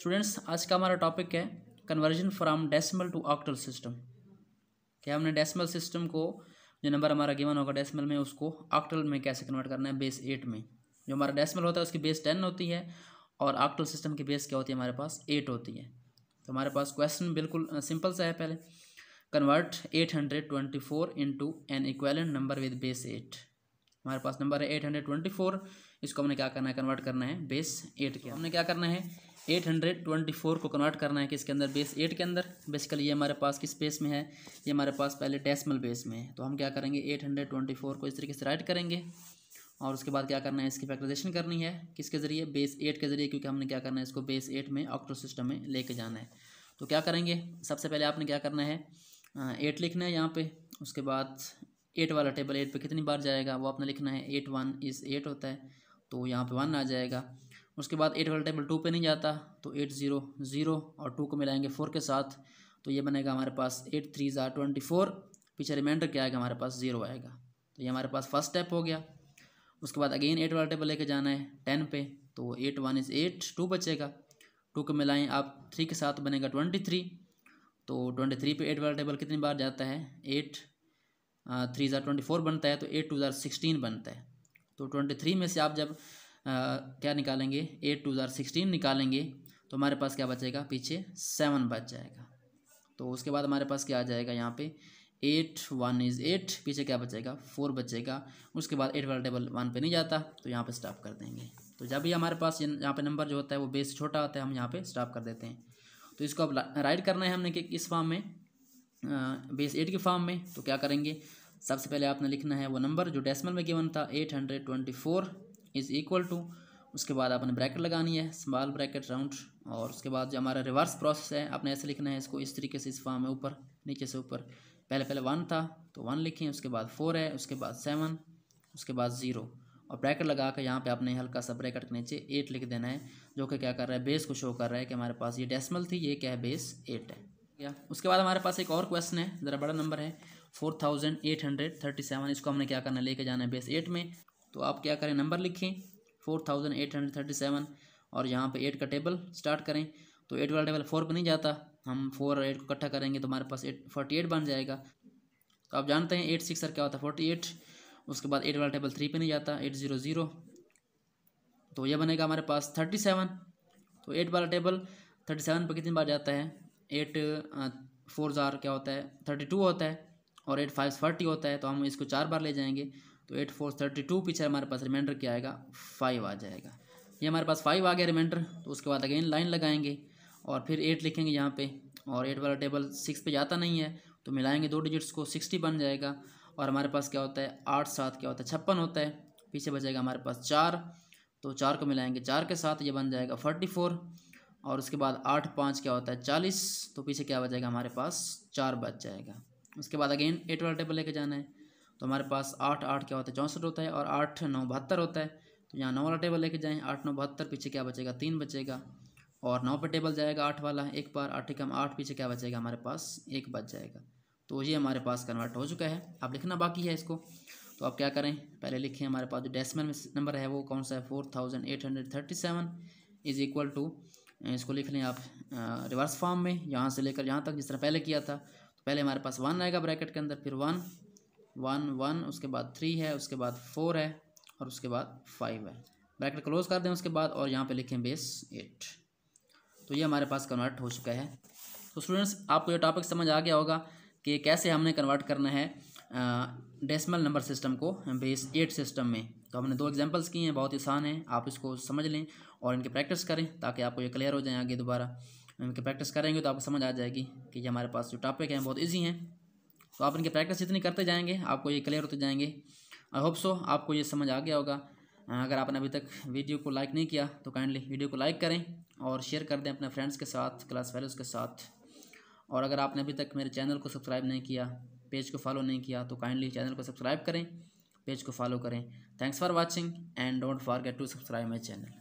Students, आज का हमारा टॉपिक है conversion from decimal to octal system. क्या हमने डेसिमल सिस्टम को जो नंबर हमारा गिवन होगा डेसिमल में उसको ऑक्टल में कैसे कन्वर्ट करना है, बेस 8 में। जो हमारा डेसिमल होता है उसकी बेस 10 होती है और ऑक्टल सिस्टम की बेस क्या होती है, हमारे पास 8 होती है। तो हमारे पास क्वेश्चन बिल्कुल सिंपल सा है। पहले convert 824 into an equivalent number with base 8। हमारे पास नंबर है 824, इसको हमने क्या करना है, कन्वर्ट करना है बेस 8 के। हमने क्या करना है, 824 को कन्वर्ट करना है किसके अंदर, बेस 8 के अंदर। बेसिकली ये हमारे पास किस बेस में है, ये हमारे पास पहले डेसिमल बेस में है। तो हम क्या करेंगे, 824 को इस तरीके से राइट करेंगे और उसके बाद क्या करना है, इसकी फैक्टराइजेशन करनी है किसके ज़रिए, बेस 8 के ज़रिए, क्योंकि हमने क्या करना है, इसको बेस 8 में ऑक्टल सिस्टम में लेके जाना है। तो क्या करेंगे, सबसे पहले आपने क्या करना है, 8 लिखना है यहाँ पे। उसके बाद 8 वाला टेबल 8 पे कितनी बार जाएगा वो आपने लिखना है। 8 1 इज़ 8 होता है तो यहाँ पे 1 आ जाएगा। उसके बाद 8 वाला टेबल 2 पे नहीं जाता तो 8 0 0 और 2 को मिलाएंगे 4 के साथ, तो ये बनेगा हमारे पास 8 3 24। पीछे रिमाइंडर क्या आएगा, हमारे पास 0 आएगा। तो ये हमारे पास फर्स्ट स्टेप हो गया। उसके बाद अगेन 8 वाला टेबल लेके जाना है 10 पे, तो 8 1 इज़ 8, 2 बचेगा। 2 को मिलाएं आप 3 के साथ बनेगा 23। तो 23 पे 8 वाला टेबल कितनी बार जाता है, 8 3 24 बनता है, तो 8 2 16 बनता है। तो 23 में से आप जब क्या निकालेंगे, 8 2 16 निकालेंगे तो हमारे पास क्या बचेगा, पीछे 7 बच जाएगा। तो उसके बाद हमारे पास क्या आ जाएगा, यहाँ पे 8 1 इज़ 8, पीछे क्या बचेगा, 4 बचेगा। उसके बाद 8 वाला टेबल 1 पे नहीं जाता तो यहाँ पे स्टॉप कर देंगे। तो जब भी हमारे पास यहाँ पे नंबर जो होता है वो बेस छोटा होता है, हम यहाँ पे स्टॉप कर देते हैं। तो इसको अब राइट करना है हमने कि इस फॉर्म में, बेस 8 के फॉर्म में। तो क्या करेंगे, सबसे पहले आपने लिखना है वो नंबर जो डेसिमल में गिवन था, 824 इज़ इक्वल टू, उसके बाद आपने ब्रैकेट लगानी है, स्मॉल ब्रैकेट राउंड, और उसके बाद जो हमारा रिवर्स प्रोसेस है आपने ऐसे लिखना है इसको, इस तरीके से, इस फॉर्म में ऊपर नीचे से ऊपर। पहले 1 था तो 1 लिखें, उसके बाद 4 है, उसके बाद 7, उसके बाद 0 और ब्रैकेट लगा कर यहाँ पे आपने हल्का सा ब्रैकेट के नीचे 8 लिख देना है, जो कि क्या कर रहा है, बेस को शो कर रहा है कि हमारे पास ये डेसिमल थी, ये क्या है, बेस 8 है। उसके बाद हमारे पास एक और क्वेश्चन है, ज़रा बड़ा नंबर है 4837। इसको हमने क्या करना है, लेके जाना है बेस 8 में। तो आप क्या करें, नंबर लिखें 4837 और यहाँ पे 8 का टेबल स्टार्ट करें। तो 8 वाला टेबल 4 पे नहीं जाता, हम 4 और 8 को इकट्ठा करेंगे तो हमारे पास 48 बन जाएगा। तो आप जानते हैं 8 6 क्या होता है, 48। उसके बाद 8 वाला टेबल 3 पे नहीं जाता, 8 0 0, तो यह बनेगा हमारे पास 37। तो 8 वाला टेबल 37 पे कितनी बार जाता है, 8 4 क्या होता है, 32 होता है, और 8 5 40 होता है, तो हम इसको 4 बार ले जाएंगे। तो 8 4 32, पीछे हमारे पास रिमाइंडर क्या आएगा, 5 आ जाएगा। ये हमारे पास 5 आ गया रिमाइंडर। तो उसके बाद अगेन लाइन लगाएंगे और फिर 8 लिखेंगे यहाँ पे, और 8 वाला टेबल 6 पे जाता नहीं है तो मिलाएंगे 2 डिजिट्स को, 60 बन जाएगा। और हमारे पास क्या होता है, 8 7 क्या होता है, 56 होता है, पीछे बचेगा हमारे पास 4। तो 4 को मिलाएंगे 4 के साथ, ये बन जाएगा 44। और उसके बाद 8 5 क्या होता है, 40, तो पीछे क्या बचेगा, हमारे पास 4 बच जाएगा। उसके बाद अगेन 8 वाला टेबल लेके जाना है। तो हमारे पास 8 8 क्या होता है, 64 होता है, और 8 9 72 होता है। तो यहाँ 9 वाला टेबल लेके जाएँ, 8 9 72, पीछे क्या बचेगा, 3 बचेगा। और 9 पे टेबल जाएगा 8 वाला एक बार, 8 कम 8, पीछे क्या बचेगा, हमारे पास 1 बच जाएगा। तो ये हमारे पास कन्वर्ट हो चुका है, अब लिखना बाकी है इसको। तो आप क्या करें, पहले लिखें हमारे पास जो डेसिमल में नंबर है वो कौन सा है, 4837 इज़ इक्वल टू, इसको लिख लें आप रिवर्स फॉर्म में, यहाँ से लेकर यहाँ तक जिस तरह पहले किया था। तो पहले हमारे पास 1 आएगा ब्रैकेट के अंदर, फिर 1 1 1, उसके बाद 3 है, उसके बाद 4 है, और उसके बाद 5 है। ब्रैकेट क्लोज कर दें उसके बाद, और यहाँ पे लिखें बेस 8। तो ये हमारे पास कन्वर्ट हो चुका है। तो स्टूडेंट्स, आपको ये टॉपिक समझ आ गया होगा कि कैसे हमने कन्वर्ट करना है डेसिमल नंबर सिस्टम को बेस 8 सिस्टम में। तो हमने 2 एग्जांपल्स किए हैं, बहुत आसान है, आप इसको समझ लें और इनकी प्रैक्टिस करें ताकि आपको ये क्लियर हो जाए आगे दोबारा। इनकी प्रैक्टिस करेंगे तो आपको समझ आ जाएगी कि ये हमारे पास जो टॉपिक हैं बहुत ईजी हैं। तो आप इनकी प्रैक्टिस जितनी करते जाएंगे आपको ये क्लियर होते जाएंगे। आई होप सो आपको ये समझ आ गया होगा। अगर आपने अभी तक वीडियो को लाइक नहीं किया तो काइंडली वीडियो को लाइक करें और शेयर कर दें अपने फ्रेंड्स के साथ, क्लास फेलोज़ के साथ। और अगर आपने अभी तक मेरे चैनल को सब्सक्राइब नहीं किया, पेज को फॉलो नहीं किया, तो काइंडली चैनल को सब्सक्राइब करें, पेज को फॉलो करें। Thanks for watching and don't forget to subscribe my channel.